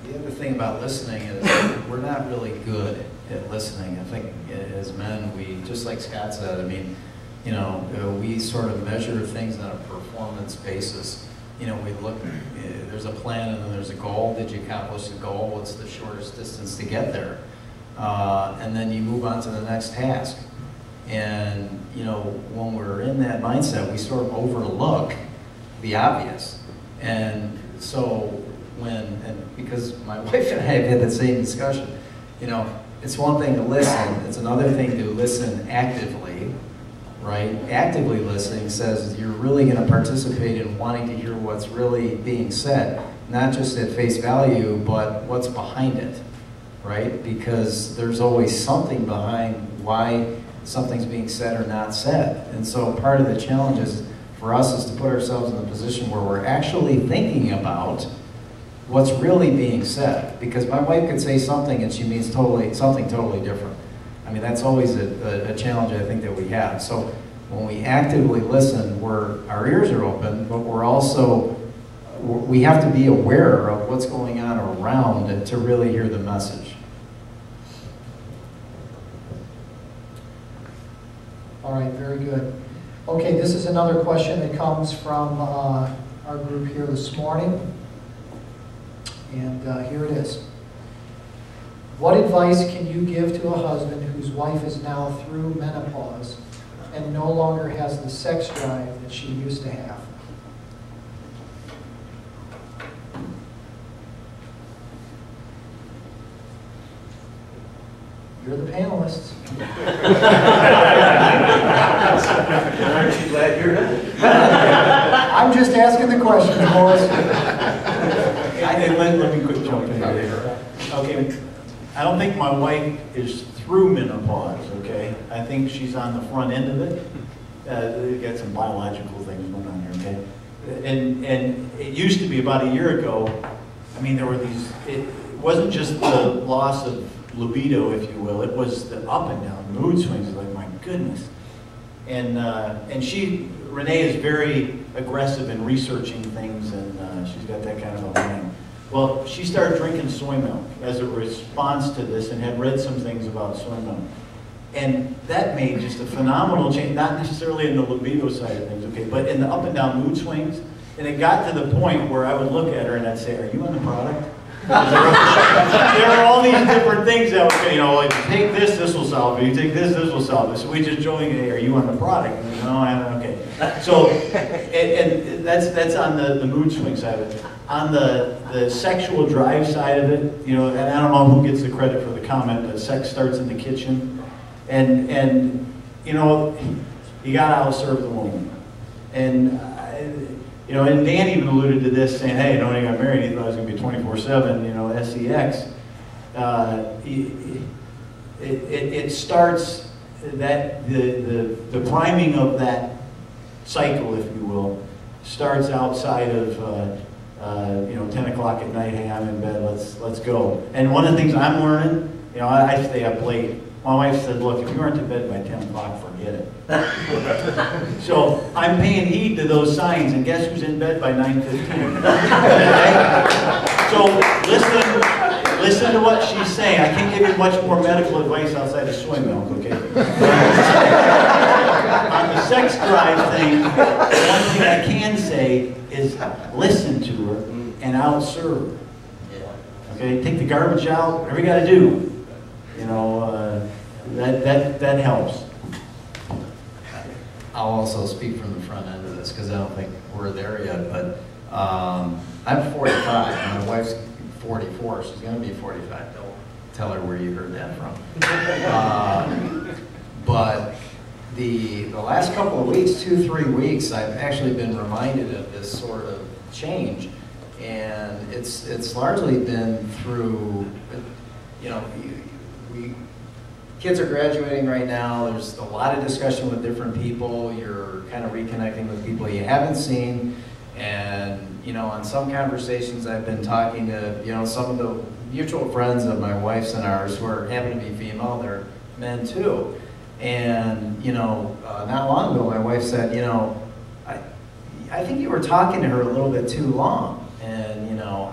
the other thing about listening is we're not really good at listening. I think as men, we, just like Scott said, I mean, you know, we sort of measure things on a performance basis. You know, we look, there's a plan and then there's a goal. Did you accomplish the goal? What's the shortest distance to get there? And then you move on to the next task. And, you know, when we're in that mindset, we sort of overlook the obvious. And so because my wife and I have had the same discussion, you know, it's one thing to listen, it's another thing to listen actively, right? Actively listening says you're really going to participate in wanting to hear what's really being said, not just at face value, but what's behind it, right? Because there's always something behind why something's being said or not said. And so part of the challenge for us is to put ourselves in the position where we're actually thinking about what's really being said. Because my wife could say something and she means something totally different. I mean, that's always a challenge I think that we have. So when we actively listen, our ears are open, but we have to be aware of what's going on around it to really hear the message. All right, very good. Okay, this is another question that comes from our group here this morning. And here it is. What advice can you give to a husband whose wife is now through menopause and no longer has the sex drive that she used to have? You're the panelists. Aren't you glad you're here? I'm just asking the questions, boys. Let me quick jump in here. Okay, I don't think my wife is through menopause, okay? I think she's on the front end of it. They've got some biological things going on here, okay? And it used to be about a year ago, I mean, there were these, it wasn't just the loss of libido, if you will, it was the up and down mood swings. Like, my goodness. And Renee is very aggressive in researching things, and she's got that kind of a mind. Well, she started drinking soy milk as a response to this and had read some things about soy milk. And that made just a phenomenal change, not necessarily in the libido side of things, okay, but in the up and down mood swings. And it got to the point where I would look at her and I'd say, "Are you on the product?" There are all these different things that, okay, you know, like, take this, this will solve it. You take this, this will solve it. So we just joke, "Hey, are you on the product?" And, no, I'm okay. So, and that's on the mood swing side of it. On the sexual drive side of it, you know, and I don't know who gets the credit for the comment, but sex starts in the kitchen. And you know, you got to outserve the woman. And you know, and Dan even alluded to this, saying, "Hey, when he got married, he thought it was going to be 24/7, you know, sex." It starts that the priming of that cycle, if you will, starts outside of you know, 10 o'clock at night. Hey, I'm in bed. Let's go. And one of the things I'm learning, you know, I stay up late. My wife said, "Look, if you aren't in bed by 10 o'clock, forget it." So I'm paying heed to those signs, and guess who's in bed by 9:15? So listen to what she's saying. I can't give you much more medical advice outside of soy milk, okay? On the sex drive thing, one thing I can say is listen to her and outserve her. Okay, take the garbage out, whatever you got to do. You know, that helps. I'll also speak from the front end of this because I don't think we're there yet, but I'm 45 and my wife's 44. She's going to be 45. Don't tell her where you heard that from. But the last couple of weeks, 2-3 weeks, I've actually been reminded of this sort of change, and it's largely been through, you know, kids are graduating right now. There's a lot of discussion with different people. You're kind of reconnecting with people you haven't seen. And, you know, on some conversations I've been talking to, you know, some of the mutual friends of my wife's and ours who happen to be female, they're men too. And, you know, not long ago my wife said, you know, I think you were talking to her a little bit too long. And, you know,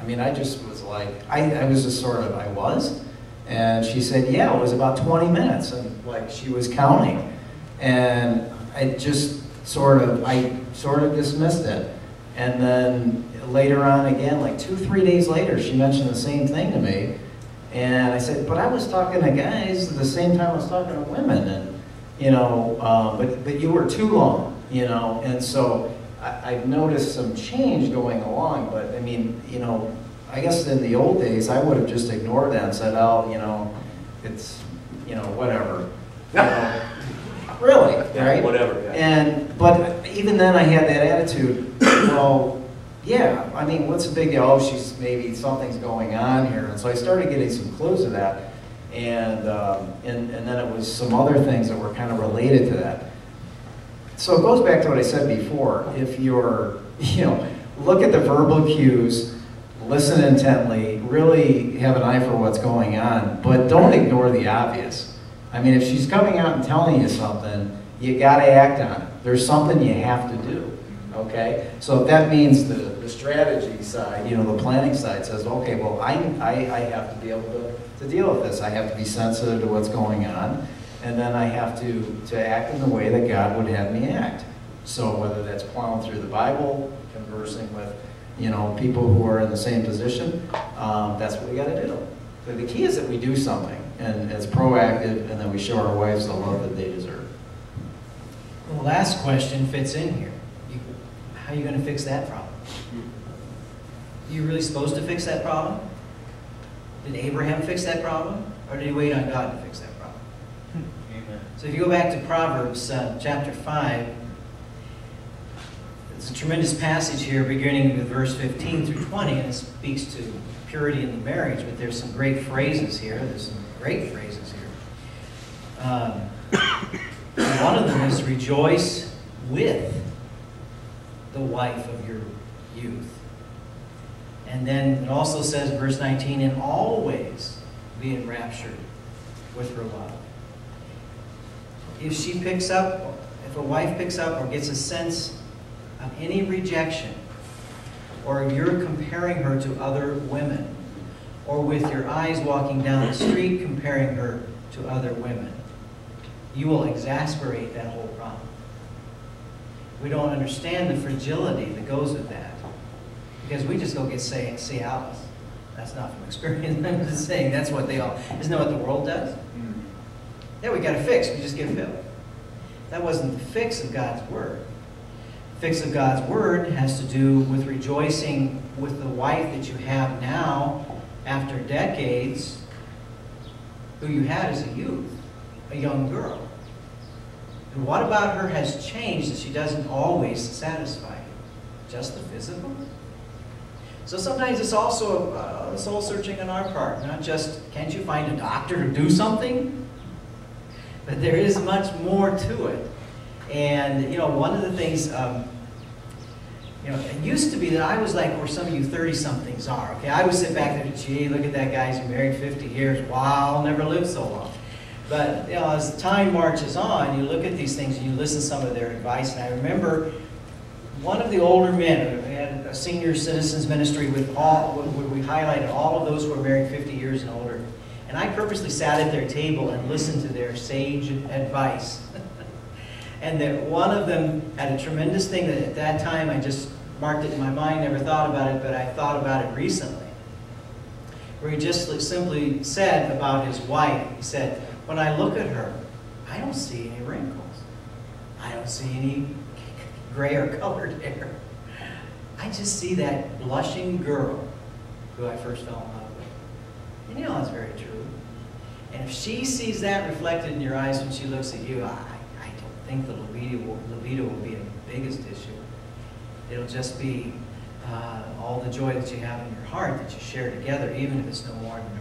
I mean, I just was like, I was just sort of, I was? And she said, yeah, it was about 20 minutes. And like, she was counting. And I sort of dismissed it. And then later on again, like 2-3 days later, she mentioned the same thing to me. And I said, but I was talking to guys at the same time I was talking to women. And, you know, but you were too long, you know. And so I've noticed some change going along. But I mean, you know, I guess in the old days, I would have just ignored that and said, oh, you know, it's, you know, whatever. You know, really, Yeah, right? whatever. Yeah. But even then I had that attitude, well, yeah, I mean, what's the big deal? Oh, maybe something's going on here. And so I started getting some clues of that. And then it was some other things that were kind of related to that. So it goes back to what I said before. If you're, you know, look at the verbal cues, listen intently, really have an eye for what's going on, but don't ignore the obvious. I mean, if she's coming out and telling you something, you gotta act on it. There's something you have to do, okay? So if that means the strategy side, you know, the planning side says, okay, well, I have to be able to deal with this. I have to be sensitive to what's going on, and then I have to act in the way that God would have me act. So whether that's plowing through the Bible, conversing with, you know, people who are in the same position, that's what we got to do. The key is that we do something, and it's proactive, and that we show our wives the love that they deserve. The last question fits in here. How are you going to fix that problem? Are you really supposed to fix that problem? Did Abraham fix that problem? Or did he wait on God to fix that problem? Amen. So if you go back to Proverbs chapter 5, it's a tremendous passage here beginning with verse 15 through 20, and it speaks to purity in the marriage, but there's some great phrases here. There's some great phrases here. One of them is rejoice with the wife of your youth. And then it also says, verse 19, and always be enraptured with her love. If she picks up, if a wife picks up or gets a sense of any rejection, or you're comparing her to other women, or with your eyes walking down the street comparing her to other women, you will exasperate that whole problem. We don't understand the fragility that goes with that, because we just go get Cialis. That's not from experience. I'm just saying that's what they all. Isn't that what the world does? Yeah, we got a fix. We just get filled. That wasn't the fix of God's word. The fix of God's word has to do with rejoicing with the wife that you have now, after decades, who you had as a youth, a young girl. And what about her has changed that she doesn't always satisfy you? Just the physical? So sometimes it's also soul searching on our part. Not just, can't you find a doctor to do something? But there is much more to it. And, you know, one of the things, you know, it used to be that I was like where some of you 30-somethings are, okay? I would sit back there, gee, look at that guy, he's been married 50 years. Wow, I'll never live so long. But, you know, as time marches on, you look at these things and you listen to some of their advice. And I remember one of the older men, we had a senior citizens ministry with all, where we highlighted all of those who were married 50 years and older. And I purposely sat at their table and listened to their sage advice. And that one of them had a tremendous thing that at that time I just marked it in my mind, never thought about it, but I thought about it recently. Where he just simply said about his wife, he said, when I look at her, I don't see any wrinkles. I don't see any gray or colored hair. I just see that blushing girl who I first fell in love with. And you know that's very true. And if she sees that reflected in your eyes when she looks at you, I don't think the libido will be the biggest issue. It'll just be all the joy that you have in your heart that you share together, even if it's no more than